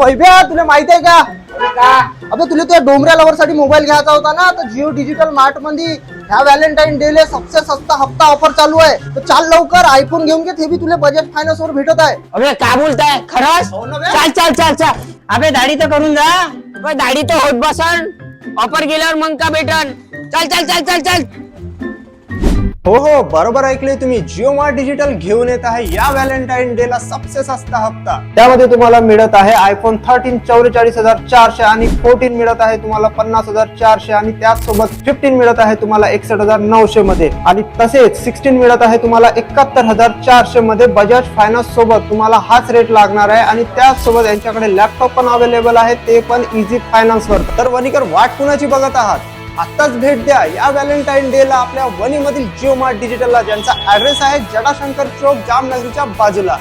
वैभ्या, तुला माहित आहे का? अबे तुला तुझ्या डोंगऱ्या लवर साठी मोबाईल घ्यायचा होता ना, तर जिओ डिजिटल मार्ट मध्ये ह्या व्हॅलेंटाईन डे ले सबसे सस्ता हप्ता ऑफर चालू आहे. तर चाल लवकर आयफोन घेऊन घे, ते भी तुला बजेट फायनान्स वर भेटत आहे. अबे काय बोलताय खरंच? हो ना बे? चल चल चल चल. अबे दाढी तर करून जा. अबे दाढी तर होत बसन. ऑफर गेल्यावर मग का भेटन? चल चल चल चल चल. हो हो, बरोबर ऐकले तुम्ही. जिओ मार्ट डिजिटल घेऊन येत आहे या व्हॅलेंटाईन डे ला सबसे सस्ता हप्ता. त्यामध्ये तुम्हाला मिळत आहे आयफोन 13 44,400 आणि 14 मिळत आहे तुम्हाला 50,400 आणि त्याचसोबत 15 मिळत आहे तुम्हाला 61,900 मध्ये आणि तसेच 16 मिळत आहे तुम्हाला 71,400 मध्ये. बजाज फायनान्स सोबत तुम्हाला हाच रेट लागणार आहे आणि त्याचसोबत यांच्याकडे लॅपटॉप पण अवेलेबल आहे, ते पण इझी फायनान्स वर. तर वणीकर वाट कुणाची बघत आहात? आताच भेट द्या या व्हॅलेंटाईन डे ला आपल्या वणी मधील जिओ मार्ट डिजिटलला, ज्यांचा ऍड्रेस आहे जटाशंकर चौक, जामनगरीच्या बाजूला.